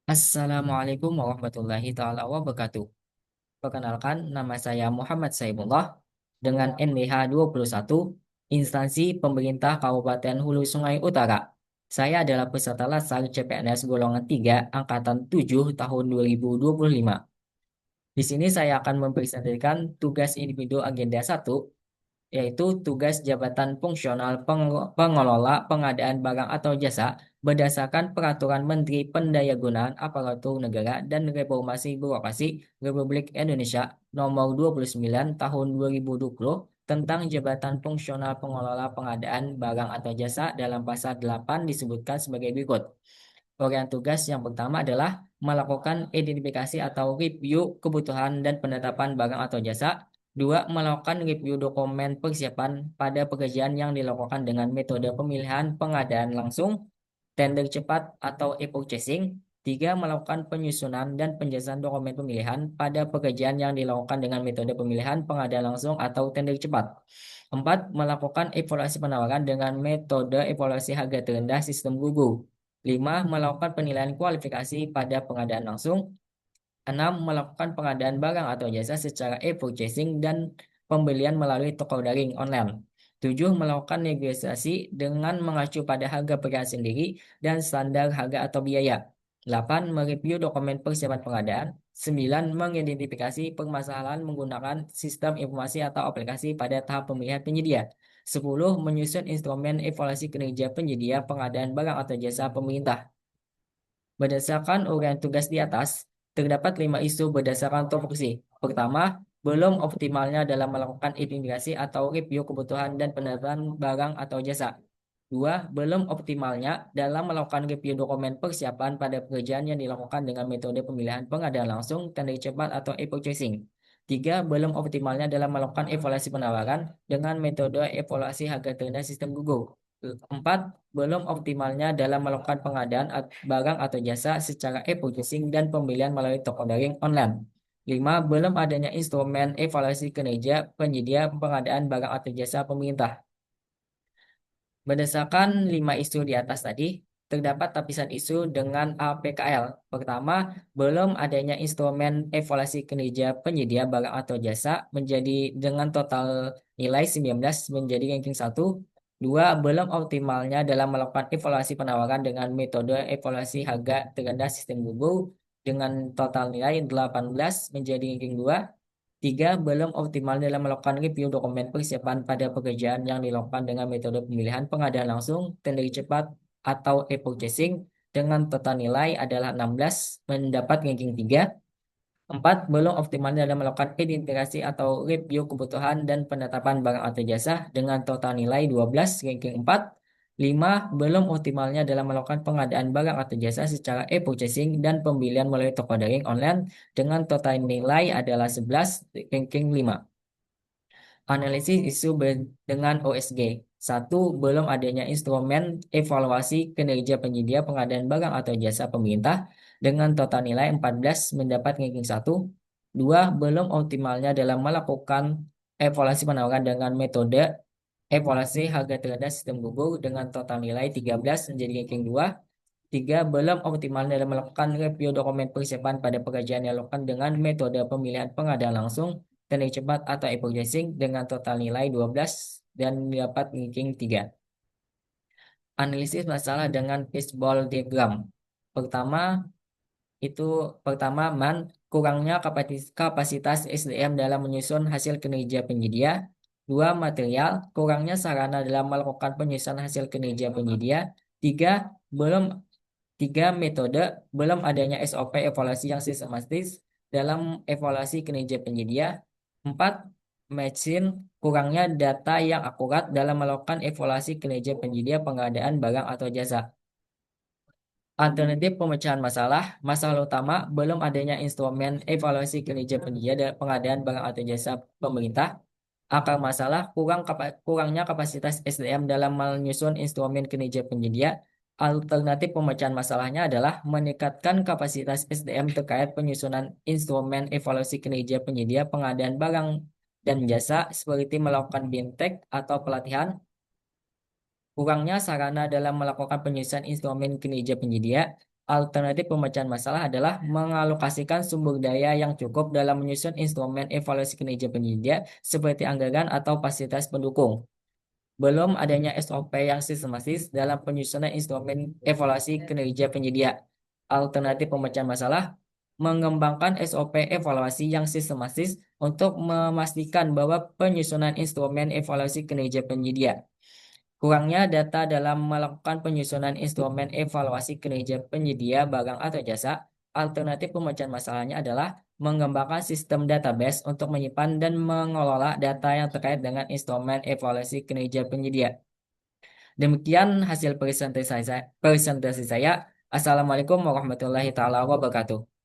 Assalamualaikum warahmatullahi taala wabarakatuh. Perkenalkan, nama saya Muhammad Saibullah dengan NWH 21, instansi pemerintah Kabupaten Hulu Sungai Utara. Saya adalah peserta latsar CPNS golongan 3 angkatan 7 tahun 2025. Di sini saya akan mempresentasikan tugas individu agenda 1, yaitu tugas jabatan fungsional pengelola pengadaan barang atau jasa berdasarkan Peraturan Menteri Pendayagunaan Aparatur Negara dan Reformasi Birokrasi Republik Indonesia Nomor 29 Tahun 2020 tentang jabatan fungsional pengelola pengadaan barang atau jasa dalam pasal 8 disebutkan sebagai berikut. Uraian tugas yang pertama adalah melakukan identifikasi atau review kebutuhan dan penetapan barang atau jasa. Dua, melakukan review dokumen persiapan pada pekerjaan yang dilakukan dengan metode pemilihan pengadaan langsung, tender cepat atau e-purchasing. Tiga, melakukan penyusunan dan penjelasan dokumen pemilihan pada pekerjaan yang dilakukan dengan metode pemilihan pengadaan langsung atau tender cepat. Empat, melakukan evaluasi penawaran dengan metode evaluasi harga terendah sistem Google. Lima, melakukan penilaian kualifikasi pada pengadaan langsung. Enam, melakukan pengadaan barang atau jasa secara e-purchasing dan pembelian melalui toko daring online. Tujuh, melakukan negosiasi dengan mengacu pada harga pekerjaan sendiri dan standar harga atau biaya. Delapan, mereview dokumen persiapan pengadaan. Sembilan, mengidentifikasi permasalahan menggunakan sistem informasi atau aplikasi pada tahap pemilihan penyedia. Sepuluh, menyusun instrumen evaluasi kinerja penyedia pengadaan barang atau jasa pemerintah. Berdasarkan uraian tugas di atas, terdapat 5 isu berdasarkan tupoksi. Pertama, belum optimalnya dalam melakukan identifikasi atau review kebutuhan dan penerapan barang atau jasa. Dua, belum optimalnya dalam melakukan review dokumen persiapan pada pekerjaan yang dilakukan dengan metode pemilihan pengadaan langsung, tender cepat atau e-purchasing. Tiga, belum optimalnya dalam melakukan evaluasi penawaran dengan metode evaluasi harga terendah sistem Google. Empat, belum optimalnya dalam melakukan pengadaan barang atau jasa secara e-purchasing dan pembelian melalui toko daring online. Lima, belum adanya instrumen evaluasi kinerja penyedia pengadaan barang atau jasa pemerintah. Berdasarkan 5 isu di atas tadi, terdapat lapisan isu dengan APKL. Pertama, belum adanya instrumen evaluasi kinerja penyedia barang atau jasa menjadi dengan total nilai 19 menjadi ranking 1. Dua, belum optimalnya dalam melakukan evaluasi penawaran dengan metode evaluasi harga terendah sistem Google dengan total nilai 18 menjadi ranking 2. Tiga, belum optimal dalam melakukan review dokumen persiapan pada pekerjaan yang dilakukan dengan metode pemilihan pengadaan langsung, tender cepat, atau e-purchasing dengan total nilai adalah 16 mendapat ranking 3. Empat, belum optimal dalam melakukan identifikasi atau review kebutuhan dan penetapan barang atau jasa dengan total nilai 12 ranking 4. Lima, belum optimalnya dalam melakukan pengadaan barang atau jasa secara e-purchasing dan pembelian melalui toko daring online dengan total nilai adalah 11 ranking 5. Analisis isu dengan OSG. Satu, belum adanya instrumen evaluasi kinerja penyedia pengadaan barang atau jasa pemerintah dengan total nilai 14 mendapat ranking 1. Dua, belum optimalnya dalam melakukan evaluasi penawaran dengan metode evaluasi harga terendah sistem Google dengan total nilai 13 menjadi ranking 2. Tiga, belum optimal dalam melakukan review dokumen persiapan pada pekerjaan yang dilakukan dengan metode pemilihan pengadaan langsung, tender cepat atau e-purchasing dengan total nilai 12 dan dapat ranking 3. Analisis masalah dengan fishbowl diagram. Pertama, itu pertama kurangnya kapasitas SDM dalam menyusun hasil kinerja penyedia. Dua, material, kurangnya sarana dalam melakukan penyusunan hasil kinerja penyedia. Tiga, belum Tiga, metode, belum adanya SOP evaluasi yang sistematis dalam evaluasi kinerja penyedia. Empat, mesin, kurangnya data yang akurat dalam melakukan evaluasi kinerja penyedia pengadaan barang atau jasa. Alternatif pemecahan masalah, masalah utama, belum adanya instrumen evaluasi kinerja penyedia dan pengadaan barang atau jasa pemerintah. Akar masalah, kurangnya kapasitas SDM dalam menyusun instrumen kinerja penyedia. Alternatif pemecahan masalahnya adalah meningkatkan kapasitas SDM terkait penyusunan instrumen evaluasi kinerja penyedia pengadaan barang dan jasa seperti melakukan bintek atau pelatihan. Kurangnya sarana dalam melakukan penyusunan instrumen kinerja penyedia. Alternatif pemecahan masalah adalah mengalokasikan sumber daya yang cukup dalam menyusun instrumen evaluasi kinerja penyedia seperti anggaran atau fasilitas pendukung. Belum adanya SOP yang sistematis dalam penyusunan instrumen evaluasi kinerja penyedia. Alternatif pemecahan masalah mengembangkan SOP evaluasi yang sistematis untuk memastikan bahwa penyusunan instrumen evaluasi kinerja penyedia. Kurangnya data dalam melakukan penyusunan instrumen evaluasi kinerja penyedia barang atau jasa. Alternatif pemecahan masalahnya adalah mengembangkan sistem database untuk menyimpan dan mengelola data yang terkait dengan instrumen evaluasi kinerja penyedia. Demikian hasil presentasi saya. Assalamualaikum warahmatullahi taala wabarakatuh.